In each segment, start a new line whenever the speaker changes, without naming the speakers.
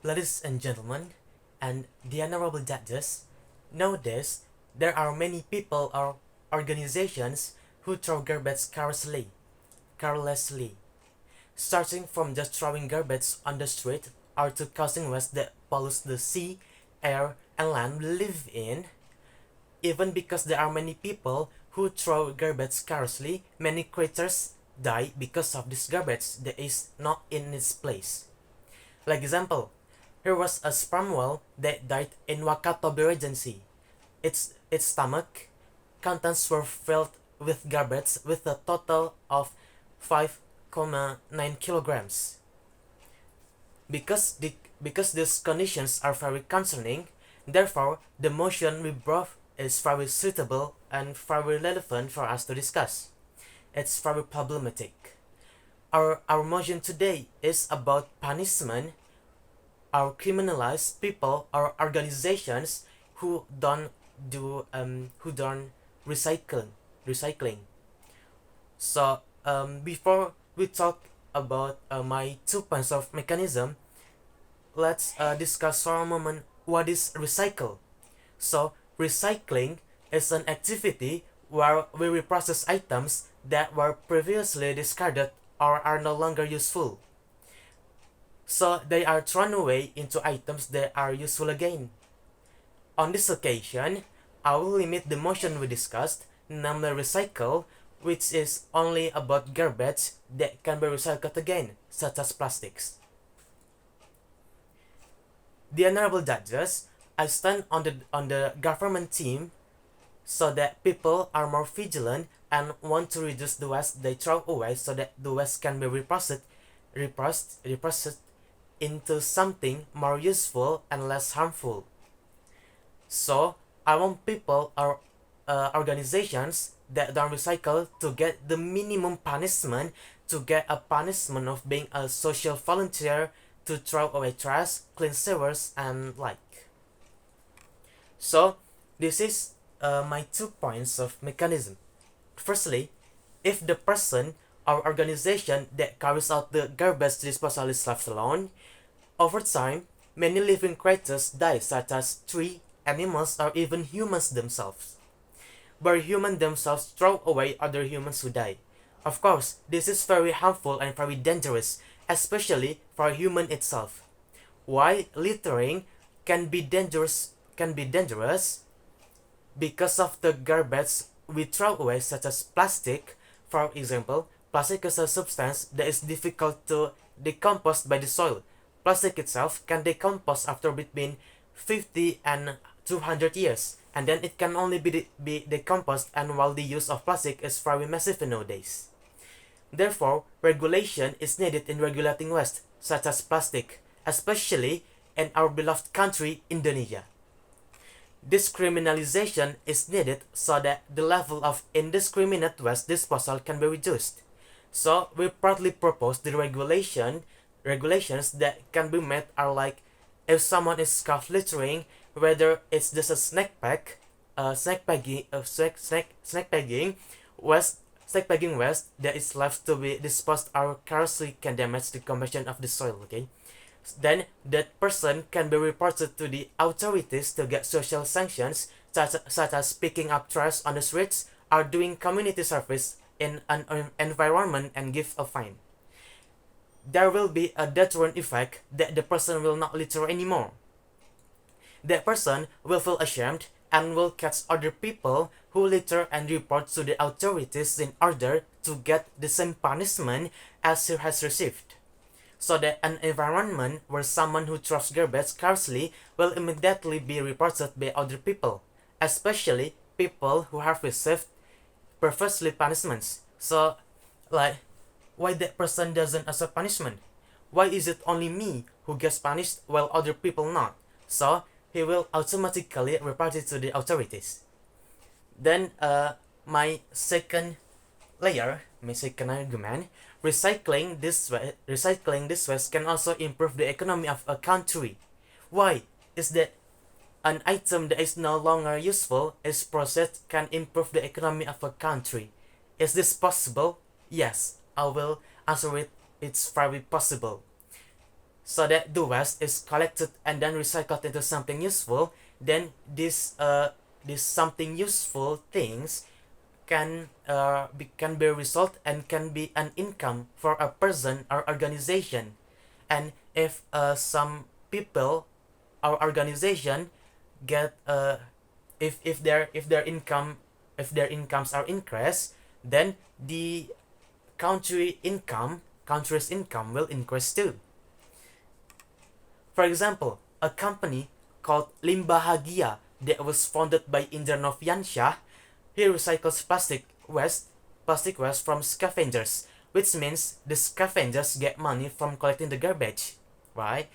Ladies and gentlemen, and the honorable judges, nowadays there are many people or organizations who throw garbage carelessly, starting from just throwing garbage on the street or to causing waste that pollutes the sea, air, and land we live in. Even because there are many people who throw garbage carelessly, many creatures die because of this garbage that is not in its place. Like example, here was a sperm whale that died in Wakatobi Regency. Its stomach contents were filled with garbage with a total of 5.9 kilograms. Because these conditions are very concerning, therefore the motion we brought is very suitable and very relevant for us to discuss. It's very problematic. Our motion today is about punishment or criminalize people or organizations who don't recycling. So before we talk about my 2 points of mechanism, let's discuss for a moment what is recycle. So recycling is an activity where we reprocess items that were previously discarded or are no longer useful. So they are thrown away into items that are useful again. On this occasion, I will limit the motion we discussed, namely recycle, which is only about garbage that can be recycled again, such as plastics. The honorable judges, I stand on the government team so that people are more vigilant and want to reduce the waste they throw away so that the waste can be reprocessed into something more useful and less harmful. So I want people or organizations that don't recycle to get the minimum punishment, to get a punishment of being a social volunteer to throw away trash, clean sewers, and like. So this is my 2 points of mechanism. Firstly, if the person or organization that carries out the garbage disposal is left alone, over time, many living creatures die, such as trees, animals, or even humans themselves. Where humans themselves throw away other humans who die. Of course, this is very harmful and very dangerous, especially for human itself. Why littering can be dangerous because of the garbage we throw away, such as plastic. For example, plastic is a substance that is difficult to decompose by the soil. Plastic itself can decompose after between 50 and 200 years, and then it can only be decomposed, and while the use of plastic is very massive nowadays. Therefore, regulation is needed in regulating waste, such as plastic, especially in our beloved country, Indonesia. Discriminalization is needed so that the level of indiscriminate waste disposal can be reduced. So we proudly propose the regulations that can be met are like, if someone is caught littering, whether it's just a snack pegging waste that is left to be disposed or carelessly can damage the composition of the soil, okay? Then that person can be reported to the authorities to get social sanctions, such as picking up trash on the streets or doing community service in an environment and give a fine. There will be a deterrent effect that the person will not litter anymore. That person will feel ashamed and will catch other people who litter and report to the authorities in order to get the same punishment as he has received. So that an environment where someone who throws garbage carelessly will immediately be reported by other people, especially people who have received previously punishments. So, like, why that person doesn't accept punishment? Why is it only me who gets punished while other people not? So he will automatically report it to the authorities. Then my second argument, recycling this waste can also improve the economy of a country. Why? Is that an item that is no longer useful is processed can improve the economy of a country. Is this possible? Yes, I will answer it. It's very possible. so that the waste is collected and then recycled into something useful, then this something useful things can be a result and can be an income for a person or organization. And if some people or organization get if their incomes are increased, then the country's income will increase too. For example, a company called Limbahagia that was founded by Indra Noviansyah, he recycles plastic waste from scavengers, which means the scavengers get money from collecting the garbage, right?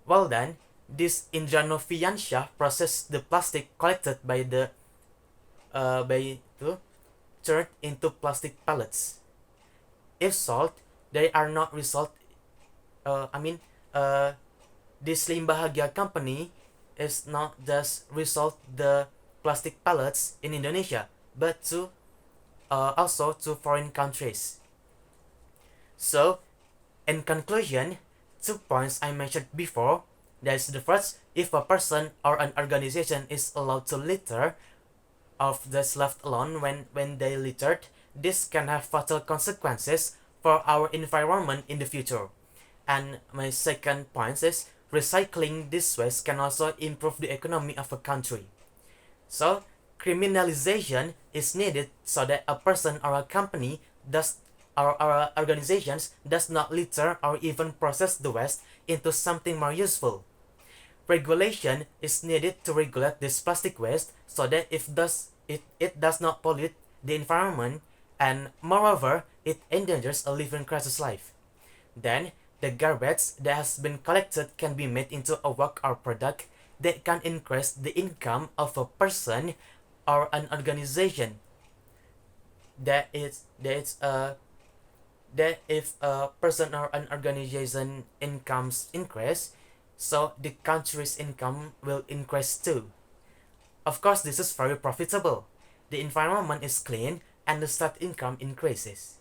Well then, this Indra Noviansyah processed the plastic collected by the turned into plastic pellets. If sold, they are not result. This Limbahagia company is not just result the plastic pellets in Indonesia, but to also to foreign countries. So, in conclusion, 2 points I mentioned before. That's the first: if a person or an organization is allowed to litter of that's left alone when they littered, this can have fatal consequences for our environment in the future. And my second point is recycling this waste can also improve the economy of a country. So criminalization is needed so that a person or a company does or organizations does not litter or even process the waste into something more useful. Regulation is needed to regulate this plastic waste so that it does not pollute the environment, and moreover it endangers a living creature's life. Then the garbage that has been collected can be made into a work or product that can increase the income of a person or an organization. That if a person or an organization incomes increase, so the country's income will increase too. Of course, this is very profitable. The environment is clean and the state income increases.